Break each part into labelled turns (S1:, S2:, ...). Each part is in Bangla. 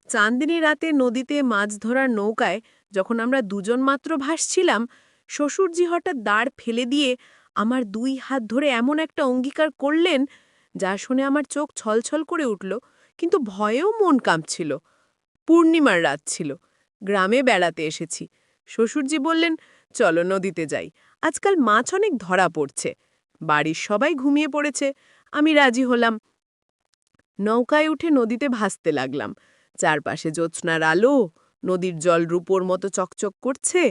S1: চাঁদনী রাতে নদীতে মাছ ধরার নৌকায় যখন আমরা দুজন মাত্র ভাসছিলাম, শ্বশুরজি হঠাৎ দাঁড় ফেলে দিয়ে আমার 2 হাত ধরে এমন একটা অঙ্গীকার করলেন, যা শুনে আমার চোখ ছলছল করে উঠল, কিন্তু ভয়েও মন কাঁপছিল। পূর্ণিমার রাত ছিল, গ্রামে বেড়াতে এসেছি। শ্বশুরজি বললেন, চলো নদীতে যাই, আজকাল মাছ অনেক ধরা পড়ছে। বাড়ির সবাই ঘুমিয়ে পড়েছে, আমি রাজি হলাম। নৌকায় উঠে নদীতে ভাসতে লাগলাম। চারপাশে জ্যোৎস্নার আলো, নদীর জল রূপোর মতো চকচক করছে।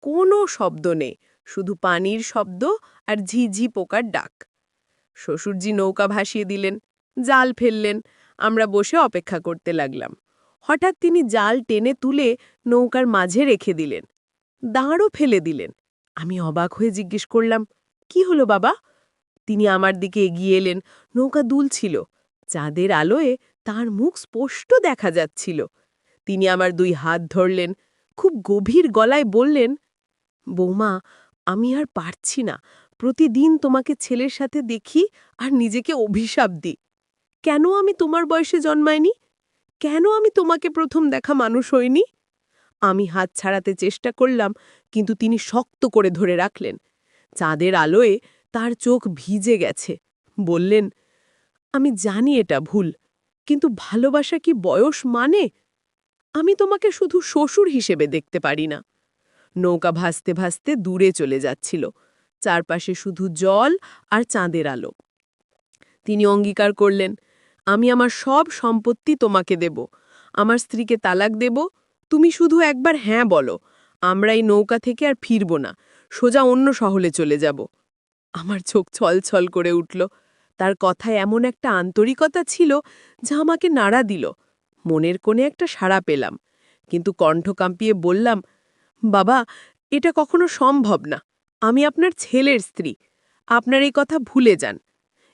S1: কোনো শব্দ নেই, শুধু পানির শব্দ আর ঝিঝি পোকার ডাক। শ্বশুরজি নৌকা ভাসিয়ে দিলেন, জাল ফেললেন, আমরা বসে অপেক্ষা করতে লাগলাম। হঠাৎ তিনি জাল টেনে তুলে নৌকার মাঝে রেখে দিলেন, দাঁড়ও ফেলে দিলেন। আমি অবাক হয়ে জিজ্ঞেস করলাম, কি হলো বাবা? তিনি আমার দিকে এগিয়ে এলেন, নৌকা দুলছিল, চাঁদের আলোয় তার মুখ স্পষ্ট দেখা যাচ্ছিল। তিনি আমার 2 হাত ধরলেন, খুব গভীর গলায় বললেন, বৌমা, আমি আর পারছি না, প্রতিদিন তোমাকে ছেলের সাথে দেখি আর নিজেকে অভিশাপ দিই। কেন আমি তোমার বয়সে জন্মাইনি? কেন আমি তোমাকে প্রথম দেখা মানুষ হইনি? আমি হাত ছাড়াতে চেষ্টা করলাম, কিন্তু তিনি শক্ত করে ধরে রাখলেন। চাঁদের আলোয় তার চোখ ভিজে গেছে। বললেন, আমি জানি এটা ভুল, কিন্তু ভালোবাসা কি বয়স মানে? আমি তোমাকে শুধু শ্বশুর হিসেবে দেখতে পারি না। নৌকা ভাসতে ভাসতে দূরে চলে যাচ্ছিল, চারপাশে শুধু জল আর চাঁদের আলো। তিনি অঙ্গীকার করলেন, আমি আমার সব সম্পত্তি তোমাকে দেব, আমার স্ত্রীকে তালাক দেব, তুমি শুধু একবার হ্যাঁ বলো, আমরা এই নৌকা থেকে আর ফিরব না, সোজা অন্য শহরে চলে যাব। আমার চোখ ছলছল করে উঠল। তার কথায় এমন একটা আন্তরিকতা ছিল যা আমাকে নাড়া দিল। মনের কোণে একটা সাড়া পেলাম, কিন্তু কণ্ঠ কাঁপিয়ে বললাম, বাবা, এটা কখনো সম্ভব না। আমি আপনার ছেলের স্ত্রী, আপনার এই কথা ভুলে যান।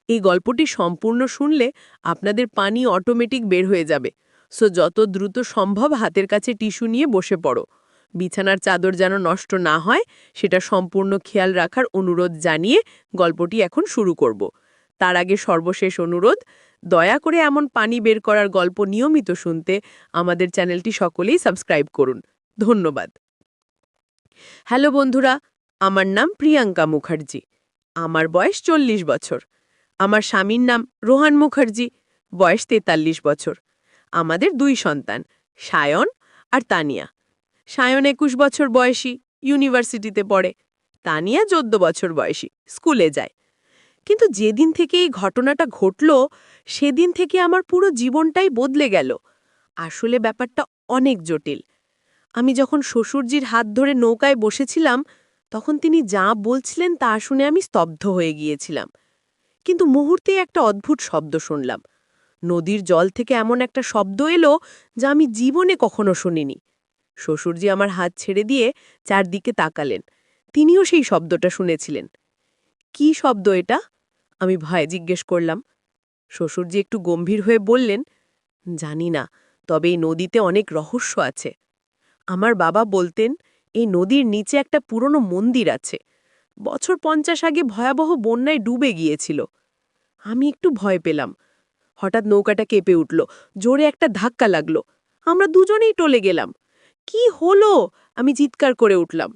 S1: এই গল্পটি সম্পূর্ণ শুনলে আপনাদের পানি অটোমেটিক বের হয়ে যাবে, সো যত দ্রুত সম্ভব হাতের কাছে টিস্যু নিয়ে বসে পড়ো। বিছানার চাদর যেন নষ্ট না হয় সেটা সম্পূর্ণ খেয়াল রাখার অনুরোধ জানিয়ে গল্পটি এখন শুরু করব। তার আগে সর্বশেষ অনুরোধ, দয়া করে এমন পানি বের করার গল্প নিয়মিত শুনতে আমাদের চ্যানেলটি সকলেই সাবস্ক্রাইব করুন। ধন্যবাদ। হ্যালো বন্ধুরা, আমার নাম প্রিয়াঙ্কা মুখার্জি। আমার বয়স 40 বছর। আমার স্বামীর নাম রোহান মুখার্জি, বয়স 43 বছর। আমাদের 2 সন্তান, সায়ন আর তানিয়া। সায়ন 21 বছর বয়সী, ইউনিভার্সিটিতে পড়ে। তানিয়া 14 বছর বয়সী, স্কুলে যায়। কিন্তু যেদিন থেকে এই ঘটনাটা ঘটল, সেদিন থেকে আমার পুরো জীবনটাই বদলে গেল। আসলে ব্যাপারটা অনেক জটিল। আমি যখন শ্বশুরজির হাত ধরে নৌকায় বসেছিলাম, তখন তিনি যা বলছিলেন তা শুনে আমি স্তব্ধ হয়ে গিয়েছিলাম। কিন্তু মুহূর্তেই একটা অদ্ভুত শব্দ শুনলাম। নদীর জল থেকে এমন একটা শব্দ এলো যা আমি জীবনে কখনো শুনিনি। শ্বশুরজি আমার হাত ছেড়ে দিয়ে চারদিকে তাকালেন। তিনিও সেই শব্দটা শুনেছিলেন। কি শব্দ এটা? আমি ভয়ে জিজ্ঞেস করলাম। শ্বশুরজি একটু গম্ভীর হয়ে বললেন, জানি না, তবে এই নদীতে অনেক রহস্য আছে। আমার বাবা বলতেন, এই নদীর নিচে একটা পুরনো মন্দির আছে। বছর 50 আগে ভয়াবহ বন্যায় ডুবে গিয়েছিল। আমি একটু ভয় পেলাম। হঠাৎ নৌকাটা কেঁপে উঠল, জোরে একটা ধাক্কা লাগলো। আমরা দুজনেই টলে গেলাম। কি হলো? আমি চিৎকার করে উঠলাম।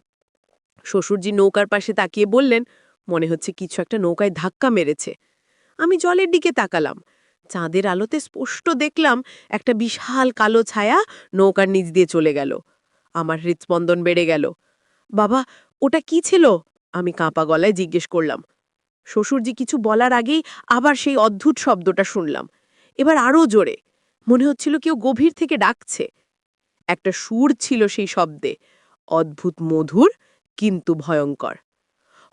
S1: শ্বশুরজি নৌকার পাশে তাকিয়ে বললেন, মনে হচ্ছে কিছু একটা নৌকায় ধাক্কা মেরেছে। আমি জলের দিকে তাকালাম। চাঁদের আলোতে স্পষ্ট দেখলাম একটা বিশাল কালো ছায়া নৌকার নিচ দিয়ে চলে গেল। আমার হৃৎস্পন্দন বেড়ে গেল। বাবা, ওটা কি ছিল? আমি কাঁপা গলায় জিজ্ঞেস করলাম। শ্বশুরজি কিছু বলার আগেই আবার সেই অদ্ভুত শব্দটা শুনলাম। এবার আরও জোরে। মনে হচ্ছিল কেউ গভীর থেকে ডাকছে। একটা সুর ছিল সেই শব্দে, অদ্ভুত মধুর কিন্তু ভয়ঙ্কর।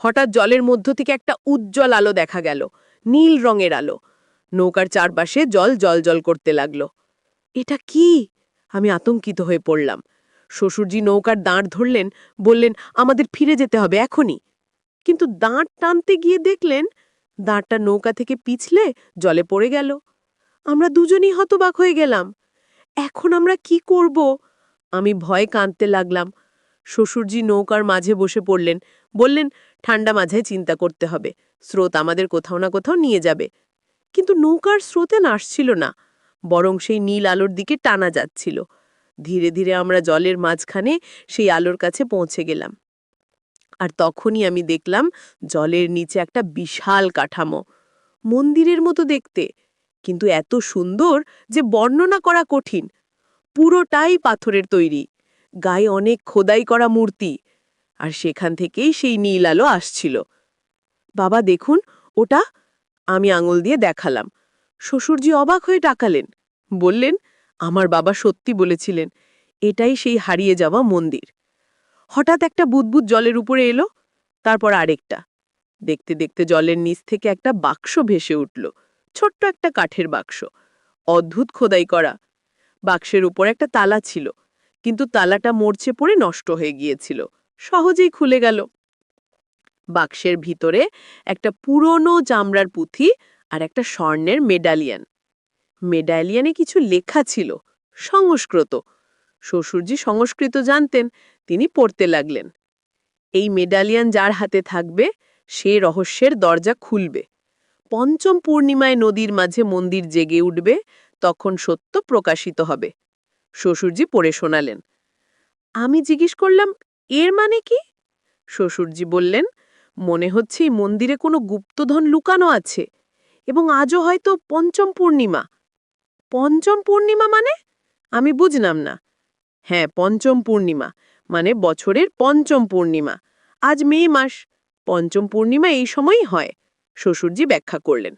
S1: হঠাৎ জলের মধ্য থেকে একটা উজ্জ্বল আলো দেখা গেল, নীল রঙের আলো। নৌকার চারপাশে জল জলজল করতে লাগল। এটা কি? আমি আতঙ্কিত হয়ে পড়লাম। শ্বশুরজি নৌকার দাঁড় ধরলেন, বললেন, আমাদের ফিরে যেতে হবে এখনই। কিন্তু দাঁড় টানতে গিয়ে দেখলেন দাঁড়টা নৌকা থেকে পিছলে জলে পড়ে গেল। আমরা দুজনেই হতবাক হয়ে গেলাম। এখন আমরা কি করব? আমি ভয়ে কাঁদতে লাগলাম। শ্বশুরজি নৌকার মাঝে বসে পড়লেন, বললেন, ঠান্ডা মাঝে চিন্তা করতে হবে, স্রোত আমাদের কোথাও না কোথাও নিয়ে যাবে। কিন্তু নৌকার স্রোতে নাসছিল না, বরং সেই নীল আলোর দিকে টানা যাচ্ছিল। ধীরে ধীরে আমরা জলের মাঝখানে সেই আলোর কাছে পৌঁছে গেলাম। আর তখনই আমি দেখলাম জলের নিচে একটা বিশাল কাঠামো, মন্দিরের মতো দেখতে, কিন্তু এত সুন্দর যে বর্ণনা করা কঠিন। পুরোটাই পাথরের তৈরি, গায়ে অনেক খোদাই করা মূর্তি, আর সেখান থেকেই সেই নীল আলো আসছিল। বাবা দেখুন ওটা, আমি আঙুল দিয়ে দেখালাম। শ্বশুরজি অবাক হয়ে তাকালেন, বললেন, আমার বাবা সত্যি বলেছিলেন, এটাই সেই হারিয়ে যাওয়া মন্দির। হঠাৎ একটা বুদবুদ জলের উপরে এলো, তারপর আরেকটা। দেখতে দেখতে জলের নিচ থেকে একটা বাক্স ভেসে উঠল, ছোট্ট একটা কাঠের বাক্স, অদ্ভুত খোদাই করা। বাক্সের উপর একটা তালা ছিল, কিন্তু তালাটা মরচে পড়ে নষ্ট হয়ে গিয়েছিল, সহজেই খুলে গেল। বাক্সের ভিতরে একটা পুরনো চামড়ার পুঁথি আর একটা স্বর্ণের মেডালিয়ান। মেডালিয়ানে কিছু লেখা ছিল, সংস্কৃত। শ্বশুরজি সংস্কৃত জানতেন, তিনি পড়তে লাগলেন। এই মেডালিয়ান যার হাতে থাকবে সে রহস্যের দরজা খুলবে। পঞ্চম পূর্ণিমায় নদীর মাঝে মন্দির জেগে উঠবে, তখন সত্য প্রকাশিত হবে। শ্বশুরজি পড়ে শোনালেন। আমি জিজ্ঞেস করলাম, এর মানে কি? শ্বশুরজি বললেন, মনে হচ্ছে এই মন্দিরে কোনো গুপ্তধন লুকানো আছে, এবং আজও হয়তো পঞ্চম পূর্ণিমা। পঞ্চম পূর্ণিমা মানে? আমি বুঝলাম না। হ্যাঁ, পঞ্চম পূর্ণিমা মানে বছরের পঞ্চম পূর্ণিমা। আজ মে মাস, পঞ্চম পূর্ণিমা এই সময়ই হয়, শ্বশুরজি ব্যাখ্যা করলেন।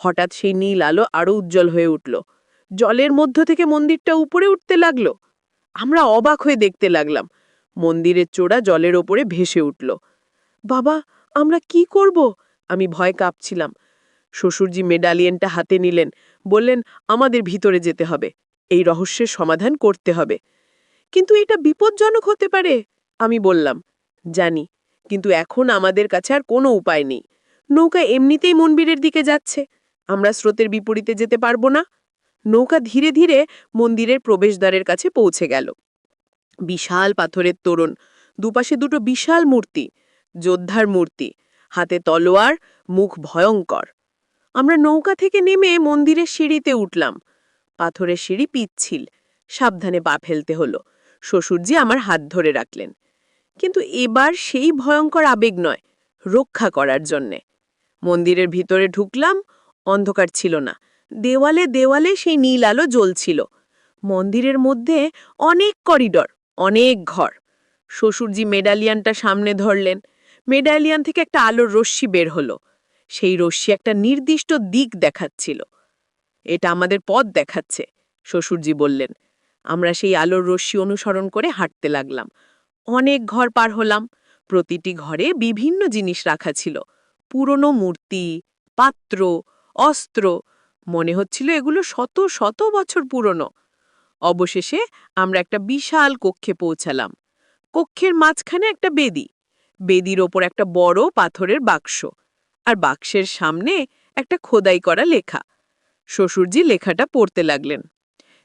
S1: হঠাৎ সেই নীল আলো আরো উজ্জ্বল হয়ে উঠল, জলের মধ্য থেকে মন্দিরটা উপরে উঠতে লাগলো। আমরা অবাক হয়ে দেখতে লাগলাম, মন্দিরের চূড়া জলের ওপরে ভেসে উঠল। বাবা, আমরা কি করব? আমি ভয় কাঁপছিলাম। শ্বশুরজি মেডালিয়ানটা হাতে নিলেন, বললেন, আমাদের ভিতরে যেতে হবে, এই রহস্যের সমাধান করতে হবে। কিন্তু এটা বিপজ্জনক হতে পারে, আমি বললাম। জানি, কিন্তু এখন আমাদের কাছে আর কোনো উপায় নেই। নৌকা এমনিতেই মন্দিরের দিকে যাচ্ছে, আমরা স্রোতের বিপরীতে যেতে পারবো না। নৌকা ধীরে ধীরে মন্দিরের প্রবেশদ্বারের কাছে পৌঁছে গেল। বিশাল পাথরের তোরণ, দুপাশে দুটো বিশাল মূর্তি, যোদ্ধার মূর্তি, হাতে তলোয়ার, মুখ ভয়ঙ্কর। আমরা নৌকা থেকে নেমে মন্দিরের সিঁড়িতে উঠলাম। পাথরের সিঁড়ি পিচ্ছিল, সাবধানে পা ফেলতে হলো। শ্বশুরজি আমার হাত ধরে রাখলেন। কিন্তু এবার সেই ভয়ঙ্কর আবেগ নয়, রক্ষা করার জন্যে। মন্দিরের ভিতরে ঢুকলাম, অন্ধকার ছিল না, দেওয়ালে দেওয়ালে সেই নীল আলো জ্বলছিল। মন্দিরের মধ্যে অনেক করিডর, অনেক ঘর। শ্বশুরজি মেডালিয়ানটা সামনে ধরলেন, মেডালিয়ান থেকে একটা আলোর রশ্মি বের হলো। সেই রশ্মি একটা নির্দিষ্ট দিক দেখাচ্ছিল। এটা আমাদের পথ দেখাচ্ছে, শ্বশুরজি বললেন। আমরা সেই আলোর রশ্মি অনুসরণ করে হাঁটতে লাগলাম। অনেক ঘর পার হলাম, প্রতিটি ঘরে বিভিন্ন জিনিস রাখা ছিল, পুরনো মূর্তি, পাত্র, অস্ত্র। মনে হচ্ছিল এগুলো শত শত বছর পুরনো। অবশেষে আমরা একটা বিশাল কক্ষে পৌঁছালাম। কক্ষের মাঝখানে একটা বেদি, বেদির ওপর একটা বড় পাথরের বাক্স, আর বাক্সের সামনে একটা খোদাই করা লেখা। শ্বশুরজি লেখাটা পড়তে লাগলেন।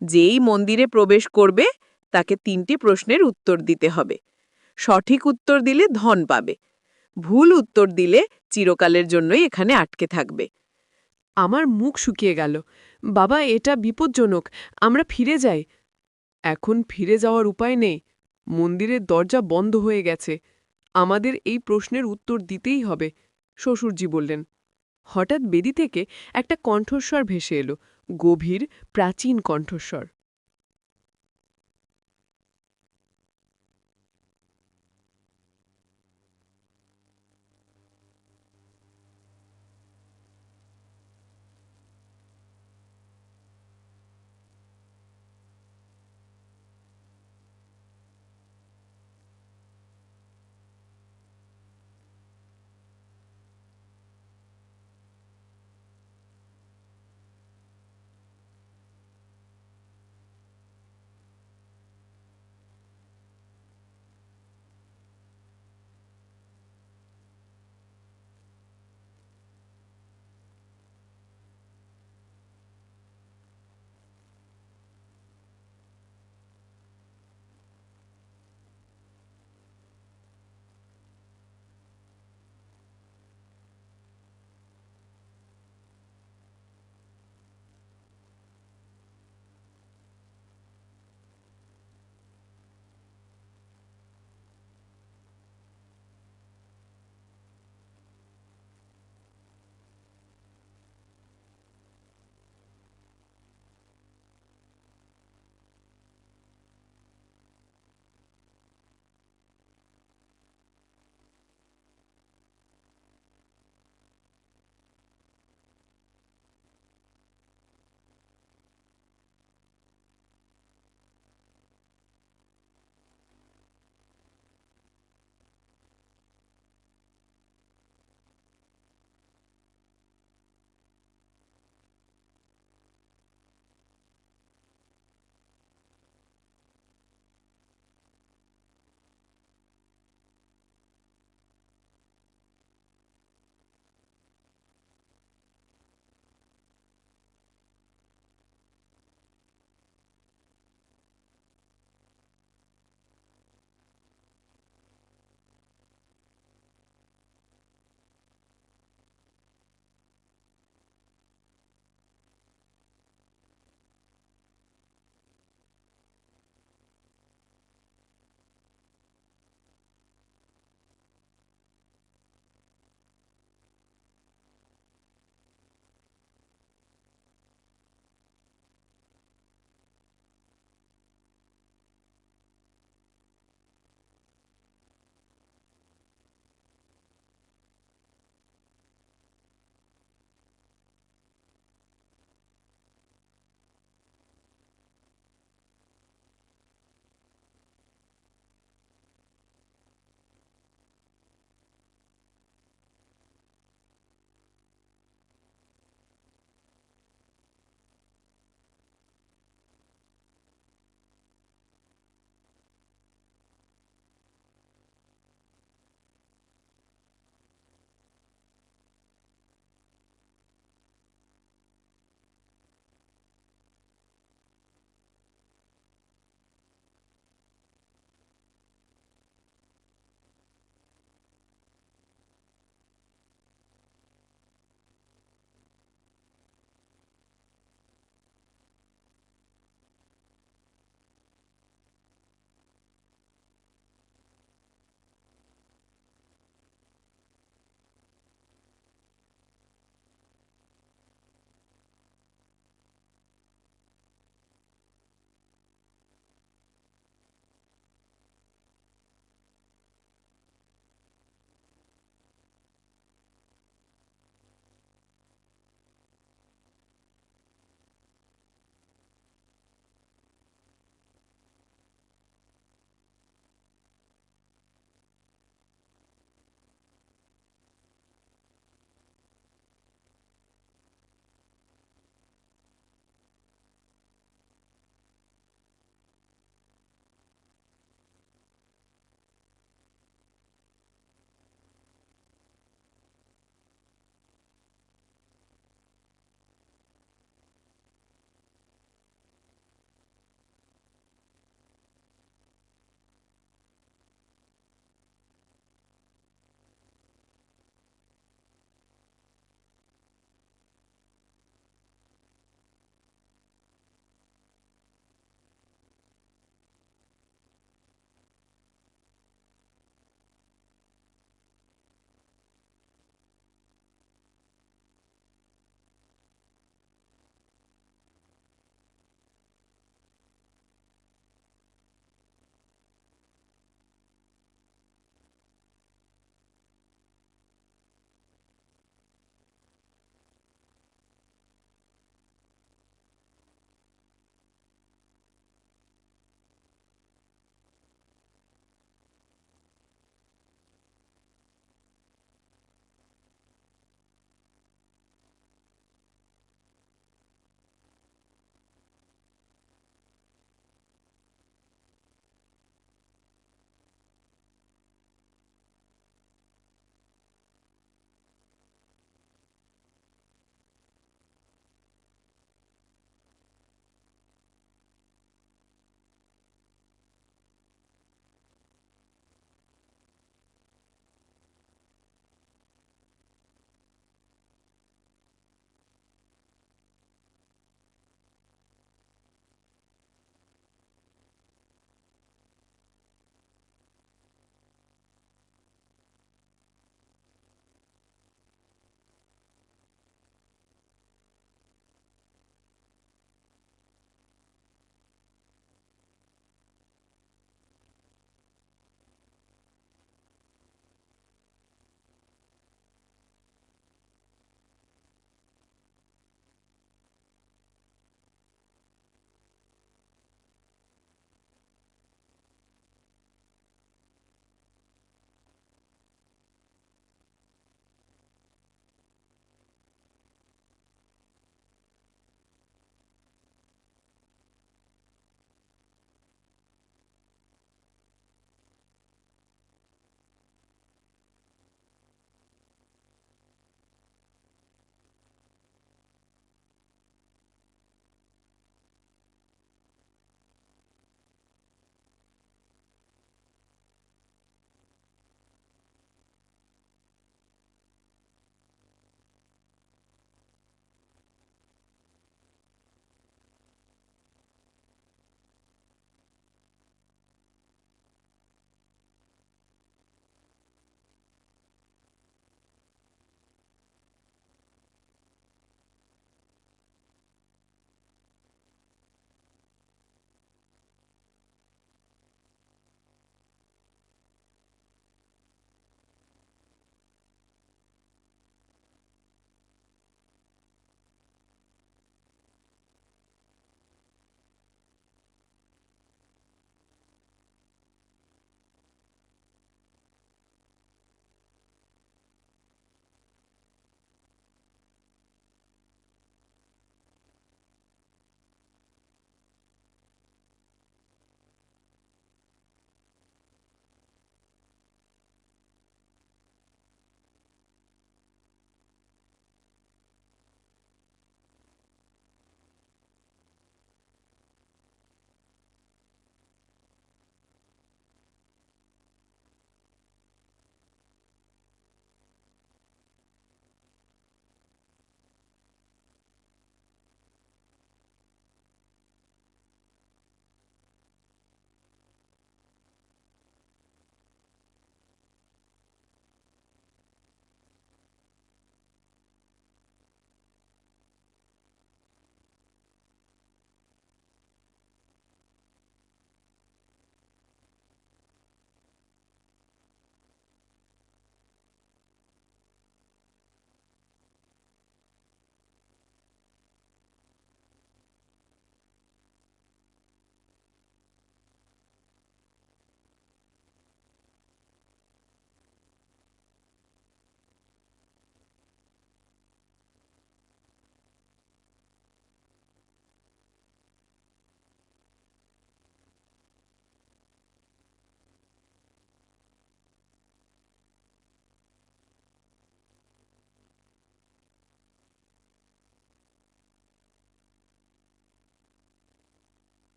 S1: যেই মন্দিরে প্রবেশ করবে তাকে 3টি প্রশ্নের উত্তর দিতে হবে। সঠিক উত্তর দিলে ধন পাবে, ভুল উত্তর দিলে চিরকালের জন্যই এখানে আটকে থাকবে।
S2: আমার মুখ শুকিয়ে গেল। বাবা, এটা বিপজ্জনক, আমরা ফিরে যাই। এখন ফিরে যাওয়ার উপায় নেই, মন্দিরের দরজা বন্ধ হয়ে গেছে, আমাদের এই প্রশ্নের উত্তর দিতেই হবে, শ্বশুরজি বললেন। হঠাৎ বেদি থেকে একটা কণ্ঠস্বর ভেসে এলো, গভীর প্রাচীন কণ্ঠস্বর।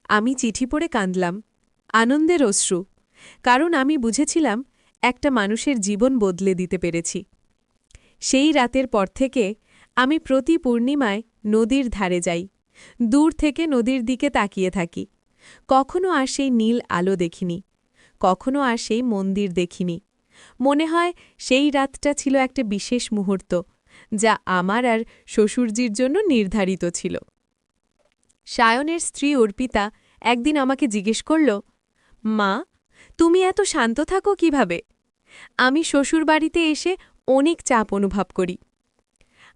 S1: আমি চিঠি পড়ে কাঁদলাম, আনন্দের অশ্রু, কারণ আমি বুঝেছিলাম একটা মানুষের জীবন বদলে দিতে পেরেছি। সেই রাতের পর থেকে আমি প্রতি পূর্ণিমায় নদীর ধারে যাই, দূর থেকে নদীর দিকে তাকিয়ে থাকি। কখনো আর সেই নীল আলো দেখিনি, কখনো আর সেই মন্দির দেখিনি। মনে হয় সেই রাতটা ছিল একটা বিশেষ মুহূর্ত, যা আমার আর শ্বশুরজির জন্য নির্ধারিত ছিল। সায়নের স্ত্রী অর্পিতা একদিন আমাকে জিজ্ঞেস করল, মা, তুমি এত শান্ত থাকো কিভাবে? আমি শ্বশুরবাড়িতে এসে অনেক চাপ অনুভব করি।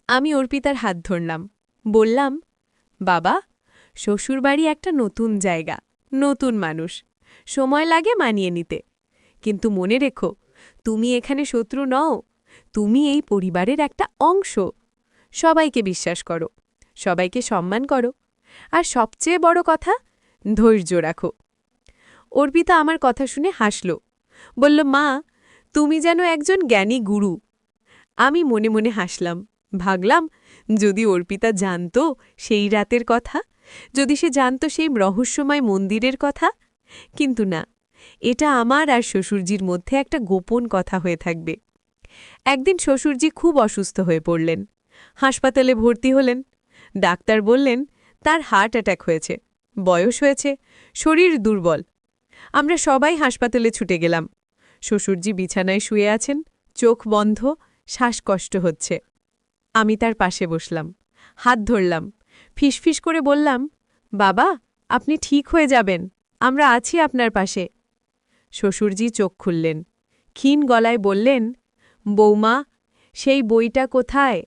S1: আমি অর্পিতার হাত ধরলাম, বললাম, বাবা, শ্বশুরবাড়ি একটা নতুন জায়গা, নতুন মানুষ, সময় লাগে মানিয়ে নিতে। কিন্তু মনে রেখো, তুমি এখানে শত্রু নও, তুমি এই পরিবারের একটা অংশ। সবাইকে বিশ্বাস করো, সবাইকে সম্মান করো, আর সবচেয়ে বড় কথা, ধৈর্য রাখো। অর্পিতা আমার কথা শুনে হাসল, বলল, মা, তুমি যেন একজন জ্ঞানী গুরু। আমি মনে মনে হাসলাম, ভাবলাম, যদি অর্পিতা জানত সেই রাতের কথা, যদি সে জানত সেই রহস্যময় মন্দিরের কথা। কিন্তু না, এটা আমার আর শ্বশুরজির মধ্যে একটা গোপন কথা হয়ে থাকবে। একদিন শ্বশুরজি খুব অসুস্থ হয়ে পড়লেন, হাসপাতালে ভর্তি হলেন। ডাক্তার বললেন তার হার্ট অ্যাটাক হয়েছে, বয়স হয়েছে, শরীর দুর্বল। আমরা সবাই হাসপাতালে ছুটে গেলাম। শ্বশুরজি বিছানায় শুয়ে আছেন, চোখ বন্ধ, শ্বাসকষ্ট হচ্ছে। আমি তার পাশে বসলাম, হাত ধরলাম, ফিসফিস করে বললাম, বাবা, আপনি ঠিক হয়ে যাবেন, আমরা আছি আপনার পাশে। শ্বশুরজি চোখ খুললেন, ক্ষীণ গলায় বললেন, বৌমা, সেই বইটা কোথায়?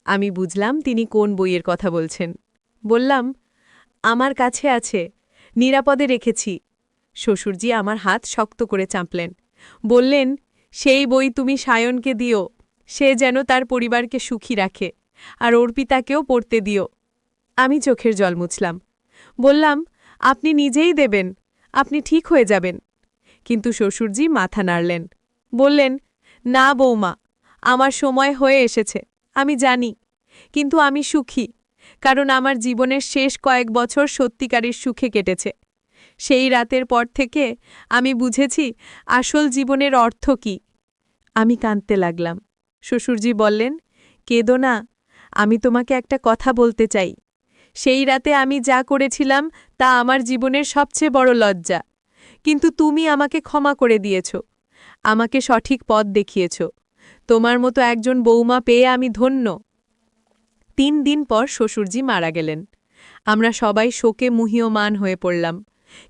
S1: আমি বুঝলাম তিনি কোন বইয়ের কথা বলছেন। বললাম, আমার কাছে আছে, নিরাপদে রেখেছি। শ্বশুরজি আমার হাত শক্ত করে চাপলেন, বললেন, সেই বই তুমি সায়নকে দিও, সে যেন তার পরিবারকে সুখী রাখে, আর অর্পিতাকেও পড়তে দিও। আমি চোখের জল মুছলাম, বললাম, আপনি নিজেই দেবেন, আপনি ঠিক হয়ে যাবেন। কিন্তু শ্বশুরজি মাথা নাড়লেন, বললেন, না বৌমা, আমার সময় হয়ে এসেছে, আমি জানি, কিন্তু আমি সুখী, কারণ আমার জীবনের শেষ কয়েক বছর সত্যিকারের সুখে কেটেছে। সেই রাতের পর থেকে আমি বুঝেছি আসল জীবনের অর্থ কী। আমি কাঁদতে লাগলাম। শ্বশুরজি বললেন, কেঁদো না, আমি তোমাকে একটা কথা বলতে চাই। সেই রাতে আমি যা করেছিলাম তা আমার জীবনের সবচেয়ে বড় লজ্জা, কিন্তু তুমি আমাকে ক্ষমা করে দিয়েছ, আমাকে সঠিক পথ দেখিয়েছ। তোমার মতো একজন বৌমা পেয়ে আমি ধন্য। ৩ দিন পর শ্বশুরজি মারা গেলেন। আমরা সবাই শোকে মুহ্যমান হয়ে পড়লাম,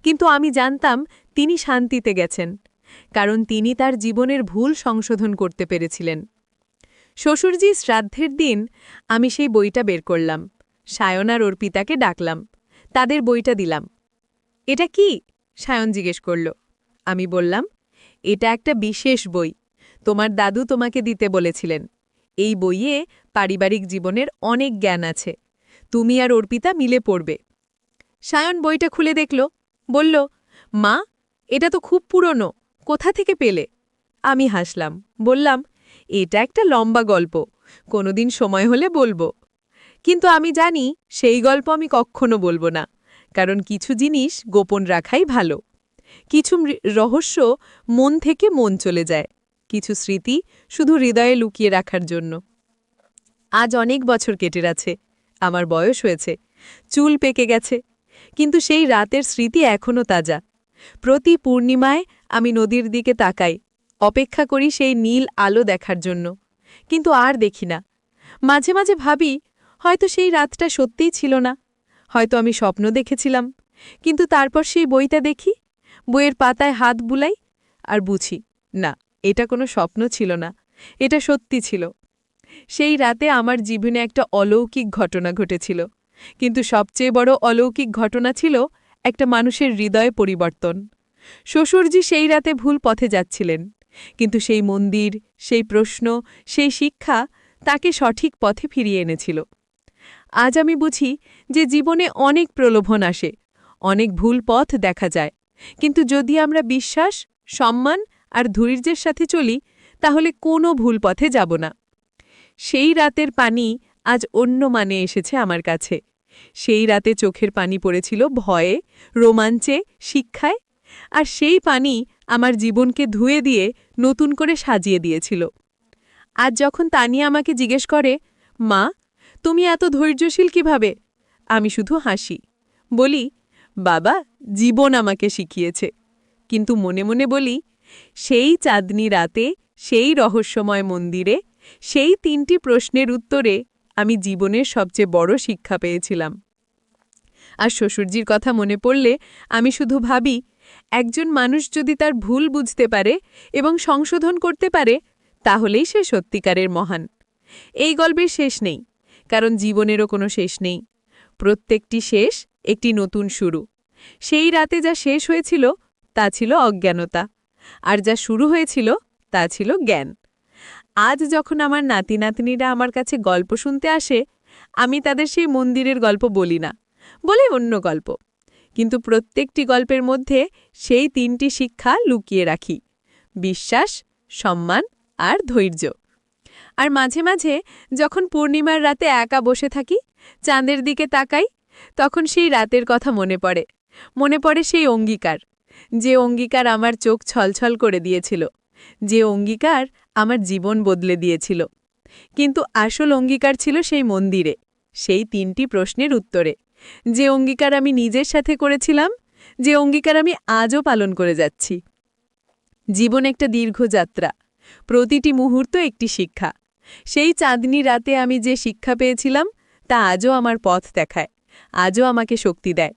S1: কিন্তু আমি জানতাম তিনি শান্তিতে গেছেন, কারণ তিনি তার জীবনের ভুল সংশোধন করতে পেরেছিলেন। শ্বশুরজি শ্রাদ্ধের দিন আমি সেই বইটা বের করলাম, সায়ন আর অর্পিতাকে ডাকলাম, তাদের বইটা দিলাম। এটা কি? সায়ন জিজ্ঞেস করল। আমি বললাম, এটা একটা বিশেষ বই, তোমার দাদু তোমাকে দিতে বলেছিলেন। এই বইয়ে পারিবারিক জীবনের অনেক জ্ঞান আছে, তুমি আর অর্পিতা মিলে পড়বে। সায়ন বইটা খুলে দেখল, বলল, মা, এটা তো খুব পুরনো, কোথা থেকে পেলে? আমি হাসলাম, বললাম, এটা একটা লম্বা গল্প, কোনোদিন সময় হলে বলবো। কিন্তু আমি জানি সেই গল্প আমি কখনো বলবো না, কারণ কিছু জিনিস গোপন রাখাই ভালো। কিছু রহস্য মন থেকে মন চলে যায়, কিছু স্মৃতি শুধু হৃদয়ে লুকিয়ে রাখার জন্য। আজ অনেক বছর কেটে আছে, আমার বয়স হয়েছে, চুল পেকে গেছে, কিন্তু সেই রাতের স্মৃতি এখনও তাজা। প্রতি পূর্ণিমায় আমি নদীর দিকে তাকাই, অপেক্ষা করি সেই নীল আলো দেখার জন্য, কিন্তু আর দেখি না। মাঝে মাঝে ভাবি, হয়তো সেই রাতটা সত্যিই ছিল না, হয়তো আমি স্বপ্ন দেখেছিলাম। কিন্তু তারপর সেই বইটা দেখি, বইয়ের পাতায় হাত বুলাই, আর বুঝি, না, এটা কোনো স্বপ্ন ছিল না, এটা সত্যি ছিল। সেই রাতে আমার জীবনে একটা অলৌকিক ঘটনা ঘটেছিল, কিন্তু সবচেয়ে বড় অলৌকিক ঘটনা ছিল একটা মানুষের হৃদয় পরিবর্তন। শ্বশুরজি সেই রাতে ভুল পথে যাচ্ছিলেন, কিন্তু সেই মন্দির, সেই প্রশ্ন, সেই শিক্ষা তাকে সঠিক পথে ফিরিয়ে এনেছিল। আজ আমি বুঝি যে জীবনে অনেক প্রলোভন আসে, অনেক ভুল পথ দেখা যায়, কিন্তু যদি আমরা বিশ্বাস, সম্মান আর ধৈর্যের সাথে চলি, তাহলে কোনো ভুল পথে যাব না। সেই রাতের পানি আজ অন্য মানে এসেছে আমার কাছে, সেই রাতে চোখের পানি পড়েছিল ভয়ে, রোমাঞ্চে, শিক্ষায়, আর সেই পানি আমার জীবনকে ধুয়ে দিয়ে নতুন করে সাজিয়ে দিয়েছিল। আজ যখন তানিয়া আমাকে জিজ্ঞেস করে, মা, তুমি এত ধৈর্যশীল কিভাবে, আমি শুধু হাসি, বলি, বাবা, জীবন আমাকে শিখিয়েছে। কিন্তু মনে মনে বলি, সেই চাঁদনি রাতে, সেই রহস্যময় মন্দিরে, সেই 3টি প্রশ্নের উত্তরে আমি জীবনের সবচেয়ে বড় শিক্ষা পেয়েছিলাম। আর শ্বশুরজির কথা মনে পড়লে আমি শুধু ভাবি, একজন মানুষ যদি তার ভুল বুঝতে পারে এবং সংশোধন করতে পারে, তাহলেই সে সত্যিকারের মহান। এই গল্পের শেষ নেই, কারণ জীবনেরও কোনো শেষ নেই। প্রত্যেকটি শেষ একটি নতুন শুরু। সেই রাতে যা শেষ হয়েছিল তা ছিল অজ্ঞানতা, আর যা শুরু হয়েছিল তা ছিল জ্ঞান। আজ যখন আমার নাতি নাতনিরা আমার কাছে গল্প শুনতে আসে, আমি তাদের সেই মন্দিরের গল্প বলি না, বলি অন্য গল্প। কিন্তু প্রত্যেকটি গল্পের মধ্যে সেই 3টি শিক্ষা লুকিয়ে রাখি: বিশ্বাস, সম্মান আর ধৈর্য। আর মাঝে মাঝে যখন পূর্ণিমার রাতে একা বসে থাকি, চাঁদের দিকে তাকাই, তখন সেই রাতের কথা মনে পড়ে। মনে পড়ে সেই অঙ্গীকার, যে অঙ্গীকার আমার চোখ ছলছল করে দিয়েছিল, যে অঙ্গীকার আমার জীবন বদলে দিয়েছিল। কিন্তু আসল অঙ্গীকার ছিল সেই মন্দিরে, সেই 3টি প্রশ্নের উত্তরে, যে অঙ্গীকার আমি নিজের সাথে করেছিলাম, যে অঙ্গীকার আমি আজও পালন করে যাচ্ছি। জীবন একটা দীর্ঘ যাত্রা, প্রতিটি মুহূর্ত একটি শিক্ষা। সেই চাঁদনি রাতে আমি যে শিক্ষা পেয়েছিলাম তা আজও আমার পথ দেখায়, আজও আমাকে শক্তি দেয়।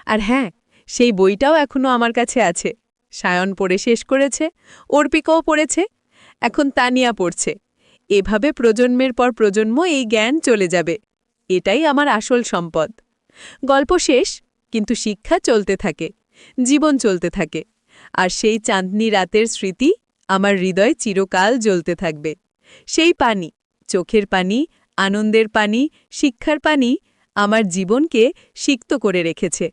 S1: আর হ্যাঁ, সেই বইটাও এখনো আমার কাছে আছে। সায়ন পড়ে শেষ করেছে, অর্পিকাও পড়েছে, এখন তানিয়া পড়ছে। এভাবে প্রজন্মের পর প্রজন্ম এই জ্ঞান চলে যাবে। এটাই আমার আসল সম্পদ। গল্প শেষ, কিন্তু শিক্ষা চলতে থাকে, জীবন চলতে থাকে। আর সেই চাঁদনি রাতের স্মৃতি আমার হৃদয়ে চিরকাল জ্বলতে থাকবে। সেই পানি, চোখের পানি, আনন্দের পানি, শিক্ষার পানি আমার জীবনকে সিক্ত করে রেখেছে।